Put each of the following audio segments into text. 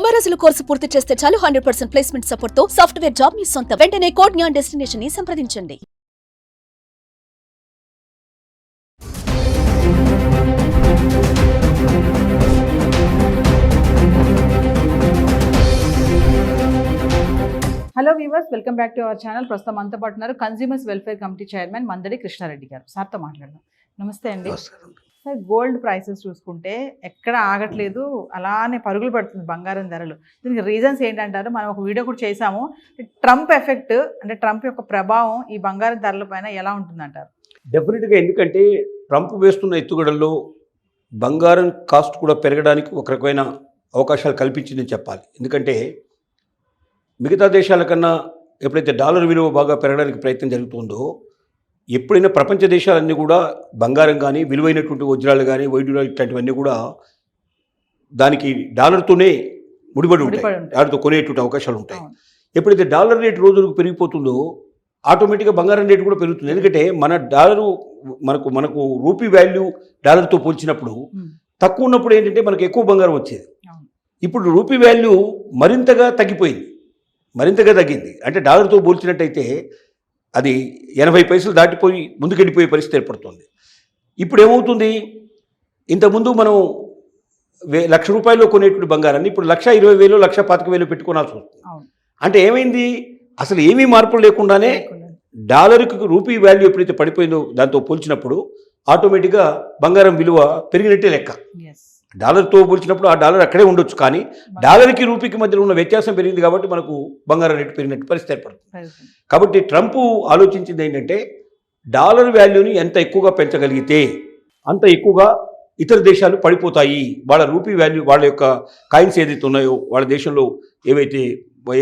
90 రోజుల కోర్సు పూర్తి చేస్తే చాలు 100% ప్లేస్మెంట్ సపోర్ట్ తో సాఫ్ట్వేర్ జాబ్ మీ సొంతం. వెంటనే కోడ్ జ్ఞాన్ డెస్టినేషన్ ని సంప్రదించండి. Hello viewers, welcome back to our channel. ప్రస్తుతం మనతో పాటు ఉన్నారు consumers welfare committee chairman Mandadi Krishna Reddy గారు. సార్తో మాట్లాడదాం. నమస్తే అండి. సార్, గోల్డ్ ప్రైసెస్ చూసుకుంటే ఎక్కడ ఆగట్లేదు, అలానే పరుగులు పడుతుంది బంగారం ధరలు. దీనికి రీజన్స్ ఏంటంటారు? మనం ఒక వీడియో కూడా చేసాము. ట్రంప్ ఎఫెక్ట్ అంటే ట్రంప్ యొక్క ప్రభావం ఈ బంగారం ధరల పైన ఎలా ఉంటుందంటారు? డెఫినెట్గా, ఎందుకంటే ట్రంప్ వేస్తున్న ఎత్తుగడల్లో బంగారం కాస్ట్ కూడా పెరగడానికి ఒక రకమైన అవకాశాలు కల్పించిందని చెప్పాలి. ఎందుకంటే మిగతా దేశాల కన్నా ఎప్పుడైతే డాలర్ విలువ బాగా పెరగడానికి ప్రయత్నం జరుగుతుందో, ఎప్పుడైనా ప్రపంచ దేశాలన్నీ కూడా బంగారం కానీ విలువైనటువంటి వజ్రాలు కానీ వైడూరాలు ఇట్లాంటివన్నీ కూడా దానికి డాలర్తోనే ముడిపడి ఉంటాయి, డాలర్తో కొనేటువంటి అవకాశాలు ఉంటాయి. ఎప్పుడైతే డాలర్ రేటు రోజులకు పెరిగిపోతుందో ఆటోమేటిక్గా బంగారం రేటు కూడా పెరుగుతుంది. ఎందుకంటే మన డాలరు మనకు రూపీ వాల్యూ డాలర్తో పోల్చినప్పుడు తక్కువ ఉన్నప్పుడు ఏంటంటే మనకు ఎక్కువ బంగారం వచ్చేది. ఇప్పుడు రూపీ వాల్యూ మరింతగా తగ్గిపోయింది, మరింతగా తగ్గింది. అంటే డాలర్తో పోల్చినట్టయితే అది 80 పైసలు దాటిపోయి ముందుకెళ్ళిపోయే పరిస్థితి ఏర్పడుతుంది. ఇప్పుడు ఏమవుతుంది, ఇంతకుముందు మనం ₹1,00,000 కొనేటువంటి బంగారాన్ని ఇప్పుడు 1,20,000 1,25,000 పెట్టుకోవాల్సి వస్తుంది. అంటే ఏమైంది, అసలు ఏమీ మార్పులు లేకుండానే డాలర్కి రూపీ వాల్యూ ఎప్పుడైతే పడిపోయిందో దాంతో పోల్చినప్పుడు ఆటోమేటిక్గా బంగారం విలువ పెరిగినట్టే లెక్క. డాలర్తో పోల్చినప్పుడు ఆ డాలర్ అక్కడే ఉండొచ్చు, కానీ డాలర్కి రూపీకి మధ్యలో ఉన్న వ్యత్యాసం పెరిగింది కాబట్టి మనకు బంగారం రేటు పెరిగినట్టు పరిస్థితి ఏర్పడుతుంది. కాబట్టి ట్రంప్ ఆలోచించింది ఏంటంటే, డాలర్ వాల్యూని ఎంత ఎక్కువగా పెంచగలిగితే అంత ఎక్కువగా ఇతర దేశాలు పడిపోతాయి. వాళ్ళ రూపీ వాల్యూ, వాళ్ళ యొక్క కాయిన్స్ ఏదైతే ఉన్నాయో, వాళ్ళ దేశంలో ఏవైతే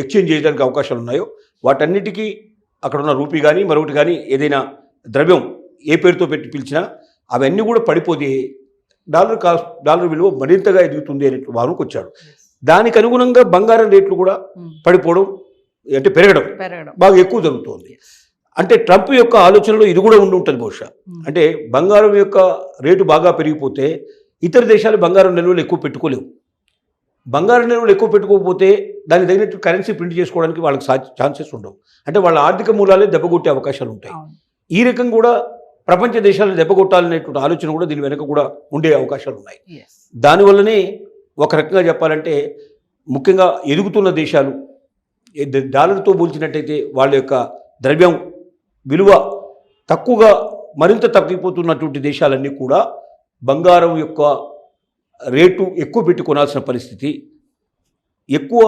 ఎక్స్చేంజ్ చేయడానికి అవకాశాలు ఉన్నాయో వాటన్నిటికీ అక్కడ ఉన్న రూపీ కానీ మరొకటి కానీ ఏదైనా ద్రవ్యం ఏ పేరుతో పెట్టి పిలిచినా అవన్నీ కూడా పడిపోతే డాలర్ విలువ మరింతగా ఎదుగుతుంది అనే భావనకు వచ్చాడు. దానికి అనుగుణంగా బంగారం రేట్లు కూడా పడిపోవడం అంటే పెరగడం బాగా ఎక్కువ జరుగుతుంది. అంటే ట్రంప్ యొక్క ఆలోచనలో ఇది కూడా ఉండి ఉంటుంది బహుశా. అంటే బంగారం యొక్క రేటు బాగా పెరిగిపోతే ఇతర దేశాలు బంగారం నిల్వలు ఎక్కువ పెట్టుకోలేవు. బంగారం నిల్వలు ఎక్కువ పెట్టుకోకపోతే దానికి తగినట్టు కరెన్సీ ప్రింట్ చేసుకోవడానికి వాళ్ళకి ఛాన్సెస్ ఉండవు. అంటే వాళ్ళ ఆర్థిక మూలాలే దెబ్బకొట్టే అవకాశాలు ఉంటాయి. ఈ రకం కూడా ప్రపంచ దేశాలను దెబ్బకొట్టాలనేటువంటి ఆలోచన కూడా దీని వెనక కూడా ఉండే అవకాశాలు ఉన్నాయి. దానివల్లనే ఒక రకంగా చెప్పాలంటే ముఖ్యంగా ఎదుగుతున్న దేశాలు డాలర్తో పోల్చినట్టయితే వాళ్ళ యొక్క ద్రవ్యం విలువ తక్కువగా మరింత తగ్గిపోతున్నటువంటి దేశాలన్నీ కూడా బంగారం యొక్క రేటు ఎక్కువ పెట్టి కొనాల్సిన పరిస్థితి, ఎక్కువ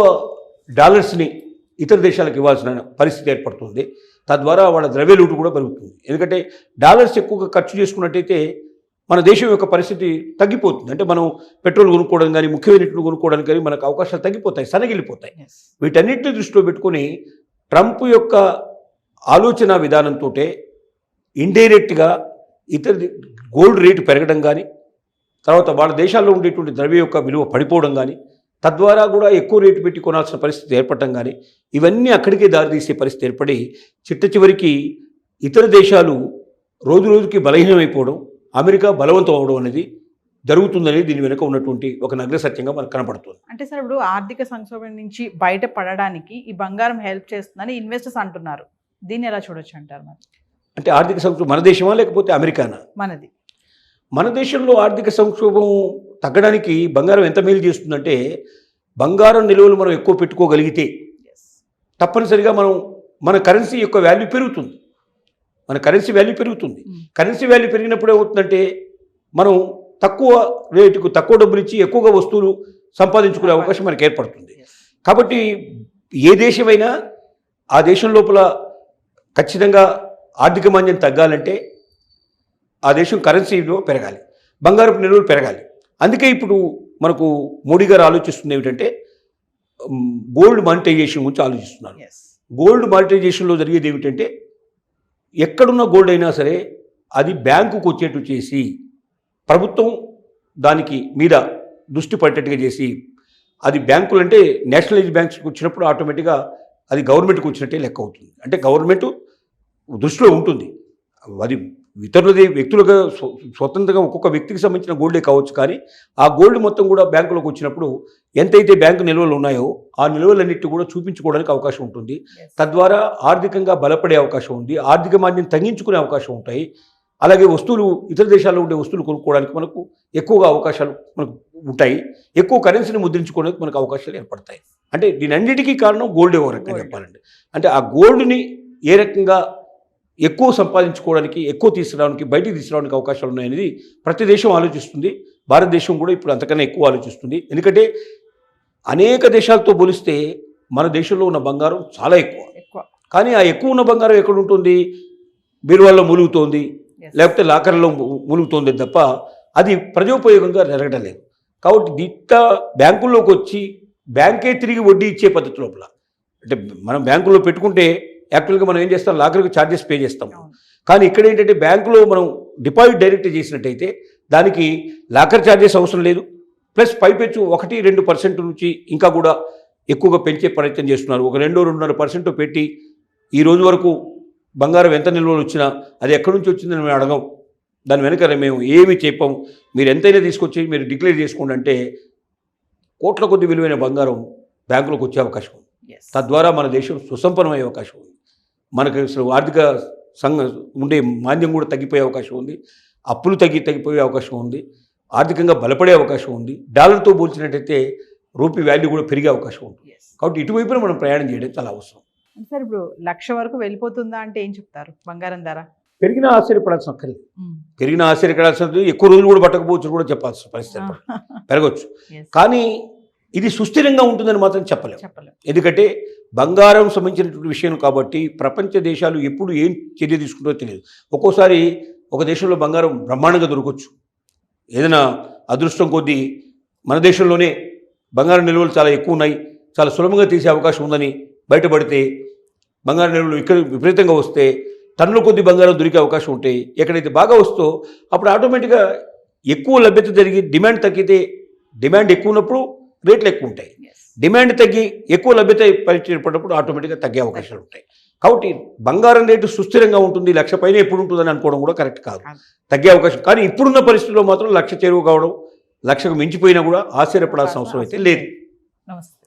డాలర్స్ని ఇతర దేశాలకు ఇవ్వాల్సిన పరిస్థితి ఏర్పడుతుంది. తద్వారా వాళ్ళ ద్రవ్య లోటు కూడా పెరుగుతుంది. ఎందుకంటే డాలర్స్ ఎక్కువగా ఖర్చు చేసుకున్నట్టయితే మన దేశం యొక్క పరిస్థితి తగ్గిపోతుంది. అంటే మనం పెట్రోల్ కొనుక్కోవడం కానీ ముఖ్యమైనటువంటి కొనుక్కోవడానికి కానీ మనకు అవకాశాలు తగ్గిపోతాయి, సన్నగిలిపోతాయి. వీటన్నిటిని దృష్టిలో పెట్టుకొని ట్రంప్ యొక్క ఆలోచన విధానంతో ఇండైరెక్ట్గా ఇతర గోల్డ్ రేటు పెరగడం కానీ, తర్వాత వాళ్ళ దేశాల్లో ఉండేటువంటి ద్రవ్య యొక్క విలువ పడిపోవడం కానీ, తద్వారా కూడా ఎక్కువ రేటు పెట్టి కొనాల్సిన పరిస్థితి ఏర్పడటం కానీ, ఇవన్నీ అక్కడికే దారితీసే పరిస్థితి ఏర్పడి చిట్ట చివరికి ఇతర దేశాలు రోజు రోజుకి బలహీనమైపోవడం, అమెరికా బలవంతం అవడం అనేది జరుగుతుందని దీని వెనుక ఉన్నటువంటి ఒక నగ్న సత్యంగా మనకు కనపడుతుంది. అంటే సార్, ఇప్పుడు ఆర్థిక సంక్షోభం నుంచి బయటపడడానికి ఈ బంగారం హెల్ప్ చేస్తుందని ఇన్వెస్టర్స్ అంటున్నారు. దీన్ని ఎలా చూడొచ్చు అంటారు? మరి అంటే ఆర్థిక సంక్షోభం మన దేశమా లేకపోతే అమెరికానా? మనది. మన దేశంలో ఆర్థిక సంక్షోభం తగ్గడానికి బంగారం ఎంత మేలు చేస్తుందంటే, బంగారం నిల్వలు మనం ఎక్కువ పెట్టుకోగలిగితే తప్పనిసరిగా మన కరెన్సీ యొక్క వాల్యూ పెరుగుతుంది. మన కరెన్సీ వాల్యూ పెరుగుతుంది. కరెన్సీ వాల్యూ పెరిగినప్పుడు ఏమవుతుందంటే మనం తక్కువ రేటుకు తక్కువ డబ్బులు ఇచ్చి ఎక్కువగా వస్తువులు సంపాదించుకునే అవకాశం మనకు ఏర్పడుతుంది. కాబట్టి ఏ దేశమైనా ఆ దేశం లోపల ఖచ్చితంగా ఆర్థిక మాంద్యం తగ్గాలంటే ఆ దేశం కరెన్సీలో పెరగాలి, బంగారపు నిల్వలు పెరగాలి. అందుకే ఇప్పుడు మనకు మోడీ గారు ఆలోచిస్తుంది ఏమిటంటే గోల్డ్ మానిటైజేషన్ గురించి ఆలోచిస్తున్నారు. గోల్డ్ మానిటైజేషన్లో జరిగేది ఏమిటంటే, ఎక్కడున్న గోల్డ్ అయినా సరే అది బ్యాంకుకు వచ్చేట్టు చేసి ప్రభుత్వం దానికి మీద దృష్టి పడేట్టుగా చేసి, అది బ్యాంకులు అంటే నేషనలైజ్ బ్యాంక్స్కి వచ్చినప్పుడు ఆటోమేటిక్గా అది గవర్నమెంట్కి వచ్చినట్టే లెక్క అవుతుంది. అంటే గవర్నమెంట్ దృష్టిలో ఉంటుంది, అది ఇతరులది వ్యక్తులుగా స్వతంత్రంగా ఒక్కొక్క వ్యక్తికి సంబంధించిన గోల్డే కావచ్చు, కానీ ఆ గోల్డ్ మొత్తం కూడా బ్యాంకులోకి వచ్చినప్పుడు ఎంతైతే బ్యాంకు నిల్వలు ఉన్నాయో ఆ నిల్వలన్నిటి కూడా చూపించుకోవడానికి అవకాశం ఉంటుంది. తద్వారా ఆర్థికంగా బలపడే అవకాశం ఉంది, ఆర్థిక మాంద్యం తగ్గించుకునే అవకాశం ఉంటాయి. అలాగే వస్తువులు ఇతర దేశాల్లో ఉండే వస్తువులు కొనుక్కోవడానికి మనకు ఎక్కువగా అవకాశాలు మనకు ఉంటాయి, ఎక్కువ కరెన్సీని ముద్రించుకోవడానికి మనకు అవకాశాలు ఏర్పడతాయి. అంటే దీనన్నిటికీ కారణం గోల్డ్ ఒక రకంగా చెప్పాలంటే. అంటే ఆ గోల్డ్ని ఏ రకంగా ఎక్కువ సంపాదించుకోవడానికి, ఎక్కువ తీసుకురావడానికి, బయటికి తీసుకురావడానికి అవకాశాలు ఉన్నాయనేది ప్రతి దేశం ఆలోచిస్తుంది. భారతదేశం కూడా ఇప్పుడు అంతకన్నా ఎక్కువ ఆలోచిస్తుంది. ఎందుకంటే అనేక దేశాలతో పోలిస్తే మన దేశంలో ఉన్న బంగారం చాలా ఎక్కువ. కానీ ఆ ఎక్కువ ఉన్న బంగారం ఎక్కడ ఉంటుంది? బీరువాల్లో మూలుగుతోంది, లేకపోతే లాకర్లో మూలుగుతోంది తప్ప అది ప్రజోపయోగంగా జరగడం లేదు. కాబట్టి దిట్ట బ్యాంకుల్లోకి వచ్చి బ్యాంకే తిరిగి వడ్డీ ఇచ్చే పద్ధతి లోపల, అంటే మనం బ్యాంకుల్లో పెట్టుకుంటే యాక్చువల్గా మనం ఏం చేస్తాం, లాకర్కి ఛార్జెస్ పే చేస్తాం. కానీ ఇక్కడ ఏంటంటే బ్యాంకులో మనం డిపాజిట్ డైరెక్ట్ చేసినట్టయితే దానికి లాకర్ ఛార్జెస్ అవసరం లేదు, ప్లస్ పైపెచ్చు 1-2% నుంచి ఇంకా కూడా ఎక్కువగా పెంచే ప్రయత్నం చేస్తున్నారు. ఒక 2-2.5% పెట్టి ఈ రోజు వరకు బంగారం ఎంత నిల్వలు వచ్చినా అది ఎక్కడి నుంచి వచ్చిందని మేము అడగం, దాని వెనక మేము ఏమి చెప్పాం, మీరు ఎంతైనా తీసుకొచ్చి మీరు డిక్లేర్ చేసుకోండి అంటే కోట్ల కొద్ది విలువైన బంగారం బ్యాంకులోకి వచ్చే అవకాశం ఉంది. తద్వారా మన దేశం సుసంపన్నమయ్యే అవకాశం ఉంది. మనకు అసలు ఆర్థిక ఉండే మాంద్యం కూడా తగ్గిపోయే అవకాశం ఉంది, అప్పులు తగ్గిపోయే అవకాశం ఉంది, ఆర్థికంగా బలపడే అవకాశం ఉంది. డాలర్తో పోల్చినట్టయితే రూపీ వాల్యూ కూడా పెరిగే అవకాశం ఉంటుంది. కాబట్టి ఇటువైపున మనం ప్రయాణం చేయడం చాలా అవసరం. సార్ ఇప్పుడు 1,00,000 వరకు వెళ్ళిపోతుందా అంటే ఏం చెప్తారు? బంగారం ధర పెరిగినా ఆశ్చర్యపడాల్సిన అక్కర్లేదు, పెరిగినా ఆశ్చర్యపడాల్సినది, ఎక్కువ రోజులు కూడా పట్టకపోవచ్చు కూడా చెప్పాల్సిన పరిస్థితి పెరగవచ్చు. కానీ ఇది సుస్థిరంగా ఉంటుందని మాత్రం చెప్పలేము. ఎందుకంటే బంగారం సంబంధించినటువంటి విషయం కాబట్టి ప్రపంచ దేశాలు ఎప్పుడు ఏం చర్య తీసుకుంటారో తెలియదు. ఒక్కోసారి ఒక దేశంలో బంగారం బ్రహ్మాండంగా దొరకవచ్చు, ఏదైనా అదృష్టం కొద్దీ మన దేశంలోనే బంగారం నిల్వలు చాలా ఎక్కువ ఉన్నాయి, చాలా సులభంగా తీసే అవకాశం ఉందని బయటపడితే బంగారం నిల్వలు ఇక్కడ విపరీతంగా వస్తే టన్నుల కొద్ది బంగారం దొరికే అవకాశం ఉంటాయి. ఎక్కడైతే బాగా వస్తో అప్పుడు ఆటోమేటిక్గా ఎక్కువ లభ్యత జరిగి డిమాండ్ తగ్గితే, డిమాండ్ ఎక్కువ ఉన్నప్పుడు రేట్లు ఎక్కువ ఉంటాయి, డిమాండ్ తగ్గి ఎక్కువ లభ్యత ఏర్పడినప్పుడు ఆటోమేటిక్గా తగ్గే అవకాశాలు ఉంటాయి. కాబట్టి బంగారం రేటు సుస్థిరంగా ఉంటుంది, 1,00,000 పైన ఎప్పుడు ఉంటుందని అనుకోవడం కూడా కరెక్ట్ కాదు, తగ్గే అవకాశం. కానీ ఇప్పుడున్న పరిస్థితుల్లో మాత్రం 1,00,000 చేరువ కావడం, 1,00,000కు మించిపోయినా కూడా ఆశ్చర్యపడాల్సిన అవసరం అయితే లేదు. నమస్తే.